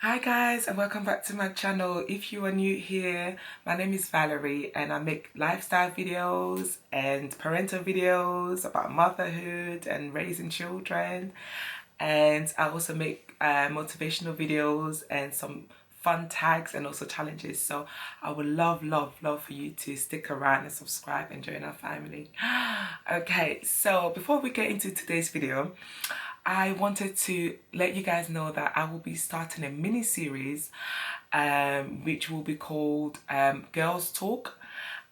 Hi guys, and welcome back to my channel. If you are new here, my name is Valerie and I make lifestyle videos and parental videos about motherhood and raising children, and I also make motivational videos and some fun tags and also challenges. So I would love for you to stick around and subscribe and join our family. Okay, so before we get into today's video, I wanted to let you guys know that I will be starting a mini series which will be called Girls Talk.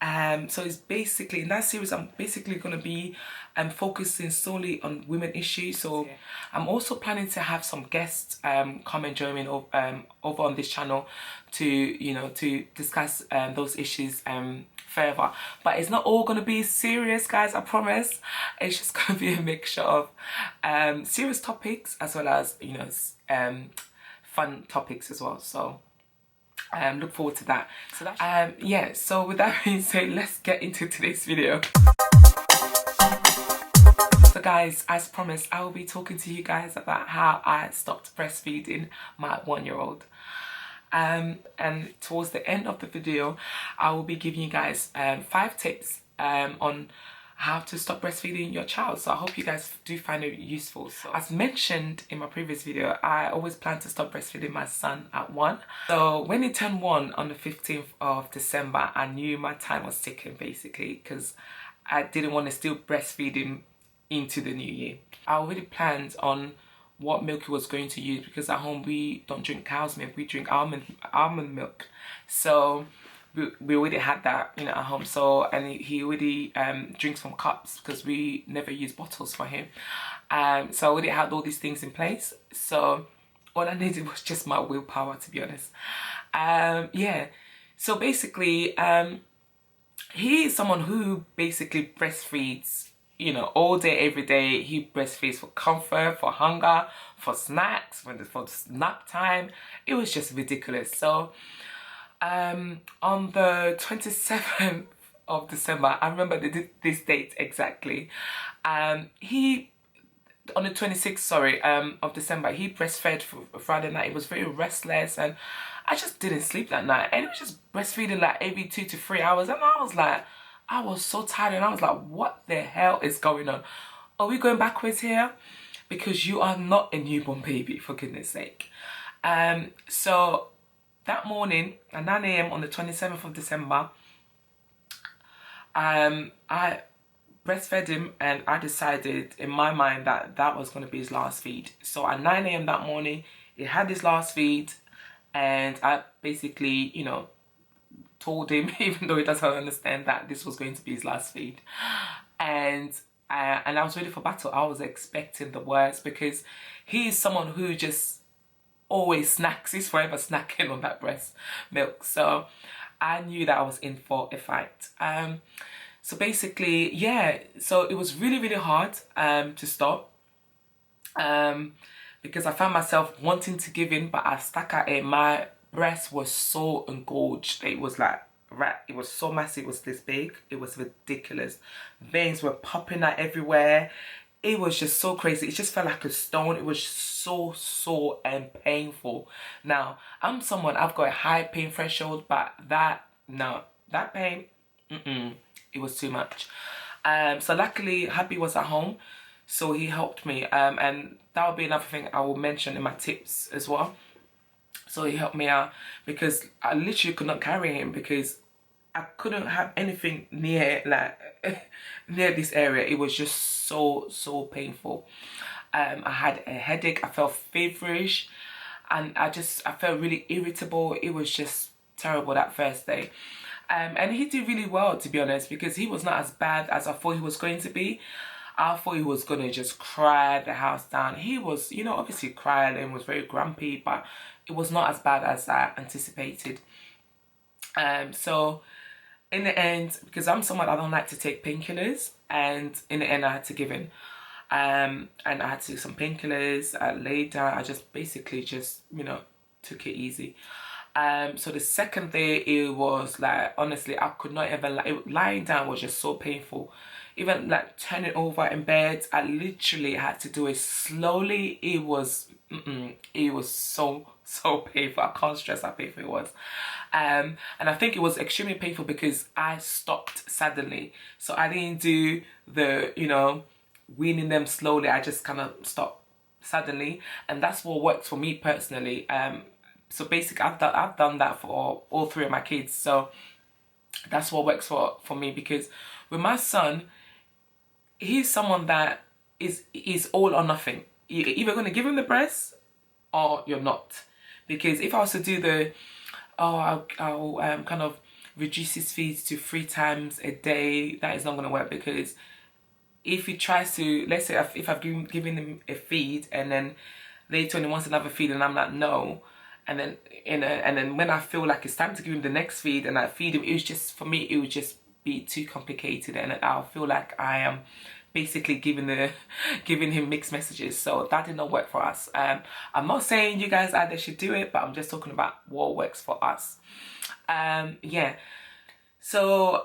So it's basically, in that series, I'm basically going to be focusing solely on women issues. So I'm also planning to have some guests come and join me over on this channel to discuss those issues further. But it's not all going to be serious, guys, I promise. It's just going to be a mixture of serious topics as well as fun topics as well. So look forward to that. So that's yeah, so with that being said, let's get into today's video. So guys, as promised, I will be talking to you guys about how I stopped breastfeeding my 1-year-old. And towards the end of the video, I will be giving you guys 5 tips on how to stop breastfeeding your child. So I hope you guys do find it useful. So as mentioned in my previous video, I always plan to stop breastfeeding my son at 1. So when he turned 1 on the 15th of December, I knew my time was ticking basically, because I didn't want to still breastfeed him into the new year. I already planned on what milk he was going to use, because at home we don't drink cow's milk, we drink almond milk. So we already had that, at home. So, and he already drinks from cups because we never use bottles for him. So I already had all these things in place. So all I needed was just my willpower, to be honest. Yeah. So basically, he is someone who basically breastfeeds, all day, every day. He breastfeeds for comfort, for hunger, for snacks, for nap time. It was just ridiculous. So on the 27th of December, I remember this date exactly. He, on the 26th, sorry, of December, he breastfed for Friday night. He was very restless and I just didn't sleep that night. And he was just breastfeeding like every 2 to 3 hours. And I was so tired and I was like, what the hell is going on? Are we going backwards here? Because you are not a newborn baby, for goodness sake. So that morning at 9 a.m. on the 27th of December, I breastfed him, and I decided in my mind that that was going to be his last feed. So at 9 a.m. that morning, he had his last feed, and I basically, told him, even though he doesn't understand, that this was going to be his last feed. And I was ready for battle. I was expecting the worst, because he is someone who just always snacks. He's forever snacking on that breast milk. So I knew that I was in for a fight. So basically, yeah, so it was really hard to stop, because I found myself wanting to give in, but I stuck at it. My breast was so engorged. It was like it was so massive. It was this big. It was ridiculous. Veins were popping out everywhere. It was just so crazy. It just felt like a stone. It was so sore and painful. Now, I'm someone, I've got a high pain threshold, but that pain, it was too much. So luckily, Happy was at home, so he helped me. And that will be another thing I will mention in my tips as well. So he helped me out, because I literally could not carry him, because I couldn't have anything near near this area. It was just so painful. I had a headache. I felt feverish, and I felt really irritable. It was just terrible that first day. And he did really well, to be honest, because he was not as bad as I thought he was going to be. I thought he was going to just cry the house down. He was, obviously cried and was very grumpy, but it was not as bad as I anticipated. So in the end, because I'm someone, I don't like to take painkillers, and in the end I had to give in. And I had to take some painkillers. I laid down. I just basically took it easy. So the second day, it was like, honestly, I could not even, lying down was just so painful. Even like turning over in bed, I literally had to do it slowly. It was it was so painful. I can't stress how painful it was. And I think it was extremely painful because I stopped suddenly. So I didn't do the, you know, weaning them slowly. I just kind of stopped suddenly, and that's what works for me personally. So basically I've done that for all three of my kids. So that's what works for me, because with my son, he's someone that is all or nothing. You're either going to give him the breast or you're not. Because if I was to do the, I'll kind of reduce his feeds to 3 times a day, that is not going to work. Because if he tries to, let's say if I've given him a feed and then later on he wants another feed and I'm like, no. And then when I feel like it's time to give him the next feed and I feed him, it was just, for me, it would just be too complicated, and I'll feel like I am basically giving him mixed messages. So that did not work for us. I'm not saying you guys out there should do it, but I'm just talking about what works for us. Yeah. So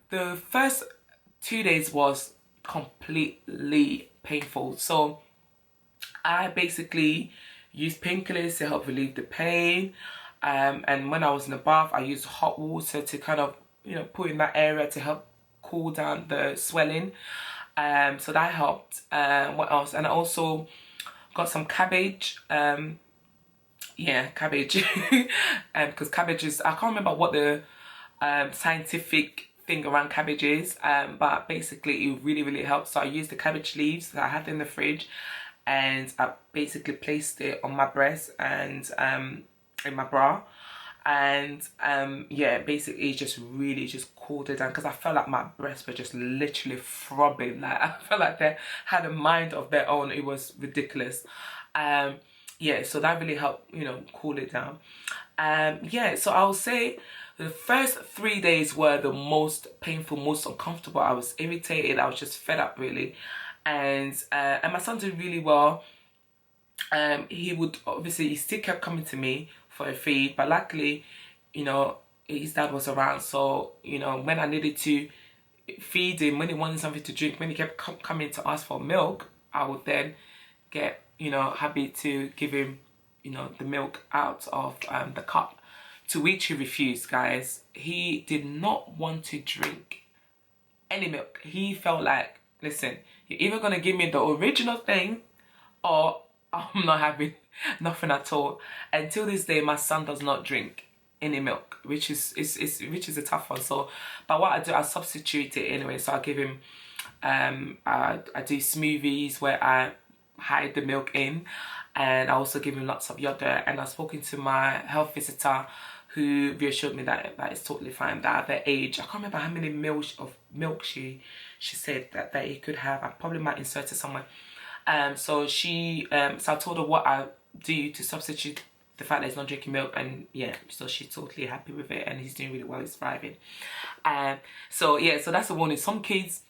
the first 2 days was completely painful. So I basically used painkillers to help relieve the pain. And when I was in the bath, I used hot water to kind of, you know, put in that area to help cool down the swelling. So that helped. What else? And I also got some cabbage. Yeah, cabbage. Because cabbage is, I can't remember what the scientific thing around cabbage is, but basically it really helps. So I used the cabbage leaves that I had in the fridge, and I basically placed it on my breast and in my bra. And yeah, basically it just really just cooled it down, because I felt like my breasts were just literally throbbing. Like, I felt like they had a mind of their own. It was ridiculous. Yeah, so that really helped, you know, cool it down. Yeah, so I'll say the first 3 days were the most painful, most uncomfortable. I was irritated. I was just fed up, really. And my son did really well. He still kept coming to me for a feed, but luckily, you know, his dad was around. So, you know, when I needed to feed him, when he wanted something to drink, when he kept coming to ask for milk, I would then get, you know, happy to give him, you know, the milk out of the cup, to which he refused, guys. He did not want to drink any milk. He felt like, listen, you're either going to give me the original thing or I'm not having nothing at all. Until this day, my son does not drink any milk, which is a tough one. So, but what I do, I substitute it anyway. So I give him, I do smoothies where I hide the milk in, and I also give him lots of yogurt. And I've spoken to my health visitor, who reassured me that it's totally fine, that at their age, I can't remember how many mils of milk she said that he could have. I probably might insert it somewhere. So I told her what I do to substitute the fact that he's not drinking milk, and yeah, so she's totally happy with it, and he's doing really well, he's thriving. So yeah, so that's a warning. Some kids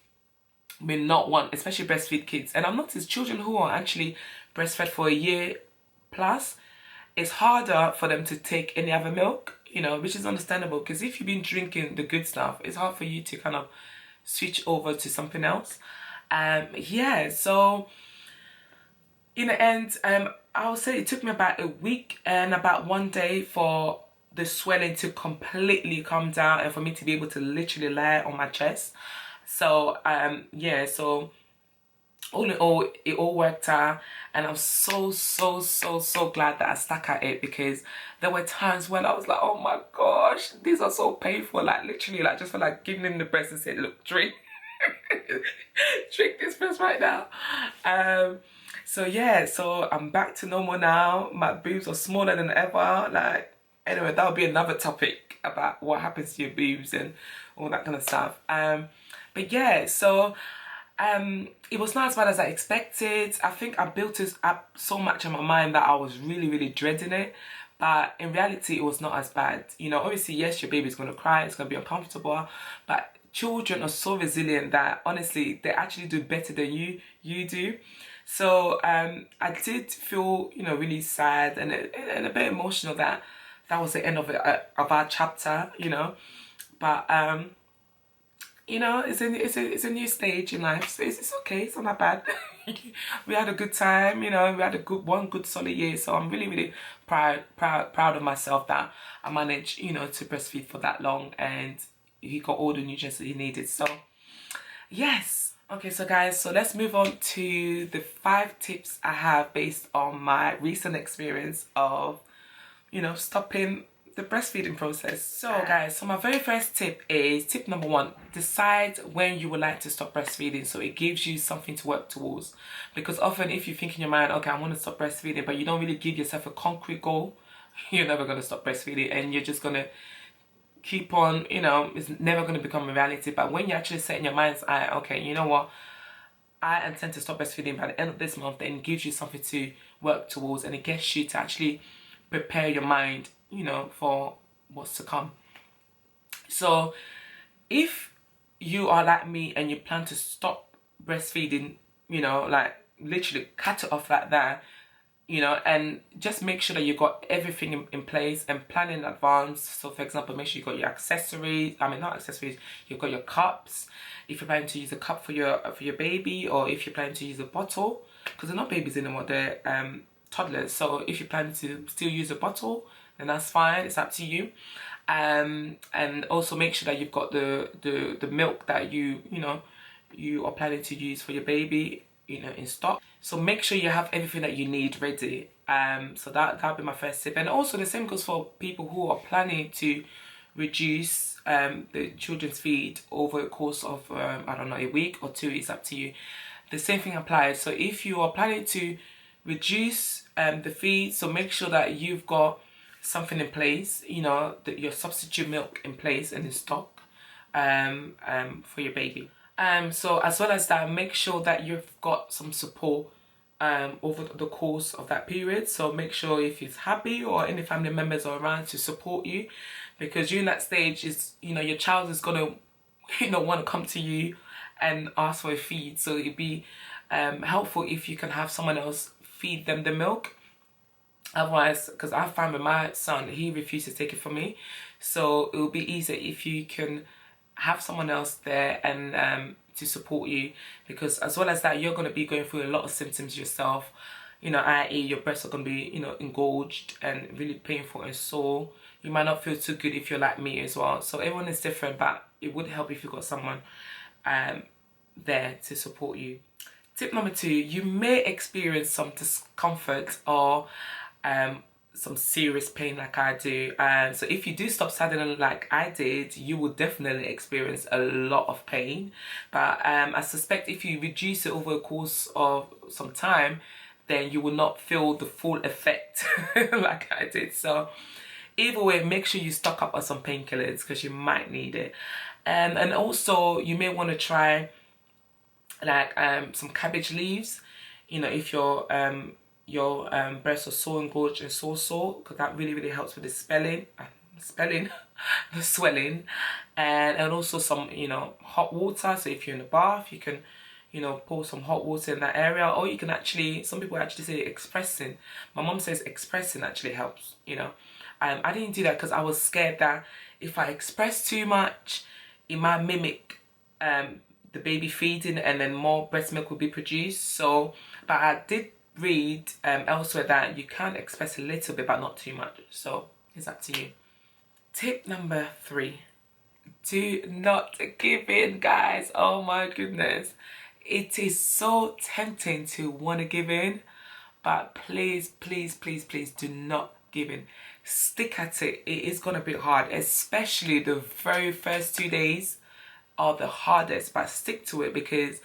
may not want, especially breastfeed kids, and I've noticed children who are actually breastfed for a year plus, it's harder for them to take any other milk, you know, which is understandable, because if you've been drinking the good stuff, it's hard for you to kind of switch over to something else. Yeah, so in the end, I would say it took me about a week and about 1 day for the swelling to completely come down and for me to be able to literally lie on my chest. So yeah, so all in all, it all worked out, and I'm so glad that I stuck at it, because there were times when I was like, oh my gosh, these are so painful. Like, literally, like, just for like giving him the breast and saying, look, drink drink this breast right now. So yeah, so I'm back to normal now. My boobs are smaller than ever. Like, anyway, that would be another topic about what happens to your boobs and all that kind of stuff. But yeah, so it was not as bad as I expected. I think I built it up so much in my mind that I was really dreading it. But in reality, it was not as bad. You know, obviously, yes, your baby's going to cry. It's going to be uncomfortable. But children are so resilient that, honestly, they actually do better than you do. So I did feel, you know, really sad and a bit emotional that was the end of our chapter, you know. But you know, it's a new stage in life, so it's okay. It's not that bad. we had a good time, you know, we had a one good solid year. So I'm really, really proud of myself that I managed, you know, to breastfeed for that long, and he got all the nutrients that he needed. So yes. Okay, so guys, so let's move on to the 5 tips I have based on my recent experience of, you know, stopping the breastfeeding process. So guys, so my very first tip is tip number 1: decide when you would like to stop breastfeeding, so it gives you something to work towards. Because often if you think in your mind, okay, I want to stop breastfeeding, but you don't really give yourself a concrete goal, you're never going to stop breastfeeding, and you're just going to keep on, you know, it's never going to become a reality. But when you actually set in your mind's eye, okay, you know what, I intend to stop breastfeeding by the end of this month, then it gives you something to work towards, and it gets you to actually prepare your mind, you know, for what's to come. So if you are like me and you plan to stop breastfeeding, you know, like literally cut it off like that, you know, and just make sure that you got everything in place and plan in advance. So for example, make sure you got your accessories, I mean not accessories, you've got your cups, if you're planning to use a cup for your baby, or if you're planning to use a bottle, because they're not babies anymore, they're toddlers. So if you plan to still use a bottle, then that's fine, it's up to you. And also make sure that you've got the milk that you are planning to use for your baby, you know, in stock. So make sure you have everything that you need ready. So that'll be my first tip. And also the same goes for people who are planning to reduce the children's feed over the course of I don't know, a week or 2 weeks, up to you. The same thing applies. So if you are planning to reduce the feed, so make sure that you've got something in place, you know, your substitute milk in place and in stock for your baby. So as well as that, make sure that you've got some support over the course of that period. So make sure if he's happy or any family members are around to support you, because during that stage is, you know, your child is gonna, you know, want to come to you and ask for a feed. So it'd be helpful if you can have someone else feed them the milk. Otherwise, because I found with my son, he refused to take it from me. So it will be easier if you can have someone else there and to support you, because as well as that, you're going to be going through a lot of symptoms yourself, you know, i.e. your breasts are going to be, you know, engorged and really painful and sore. You might not feel too good if you're like me as well. So everyone is different, but it would help if you got someone there to support you. Tip number 2, you may experience some discomfort or some serious pain like I do. So if you do stop saddling like I did, you will definitely experience a lot of pain. But I suspect if you reduce it over a course of some time, then you will not feel the full effect like I did. So either way, make sure you stock up on some painkillers, because you might need it. And also you may want to try like some cabbage leaves, you know, if your breasts are sore, engorged and sore, because that really helps with the the swelling, and also some, you know, hot water. So if you're in a bath, you can, you know, pour some hot water in that area, or you can actually, some people actually say expressing. My mom says expressing actually helps, you know. I didn't do that because I was scared that if I express too much, it might mimic the baby feeding, and then more breast milk will be produced. So, but I did read elsewhere that you can express a little bit but not too much, so it's up to you. Tip number 3, do not give in, guys. Oh my goodness, it is so tempting to want to give in, but please do not give in. Stick at it. It is gonna be hard, especially the very first 2 days are the hardest, but stick to it, because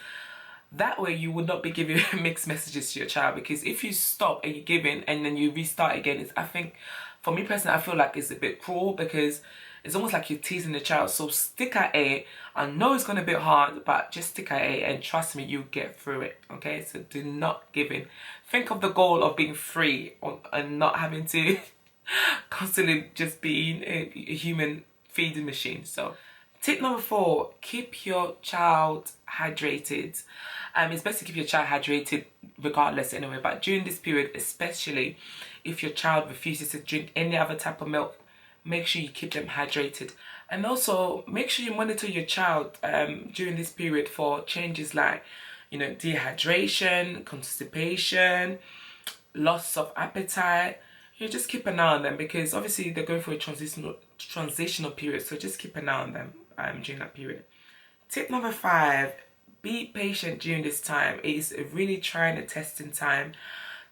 that way you would not be giving mixed messages to your child. Because if you stop and you give in and then you restart again, I think, for me personally, I feel like it's a bit cruel, because it's almost like you're teasing the child. So stick at it. I know it's going to be hard, but just stick at it, and trust me, you'll get through it, okay? So do not give in. Think of the goal of being free and not having to constantly just being a human feeding machine. So tip number 4, keep your child hydrated. It's best to keep your child hydrated regardless anyway, but during this period, especially if your child refuses to drink any other type of milk, make sure you keep them hydrated. And also make sure you monitor your child during this period for changes like, you know, dehydration, constipation, loss of appetite. You just keep an eye on them, because obviously they're going through a transitional period, so just keep an eye on them during that period. Tip number 5, be patient during this time. It is a really trying and testing time,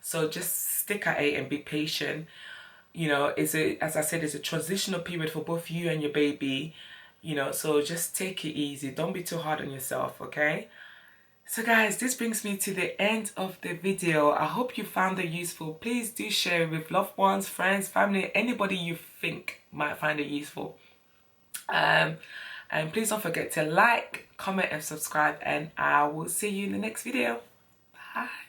so just stick at it and be patient. You know, as I said, it's a transitional period for both you and your baby, you know, so just take it easy. Don't be too hard on yourself, okay? So guys, this brings me to the end of the video. I hope you found it useful. Please do share it with loved ones, friends, family, anybody you think might find it useful. And please don't forget to like, comment and subscribe, and I will see you in the next video. Bye.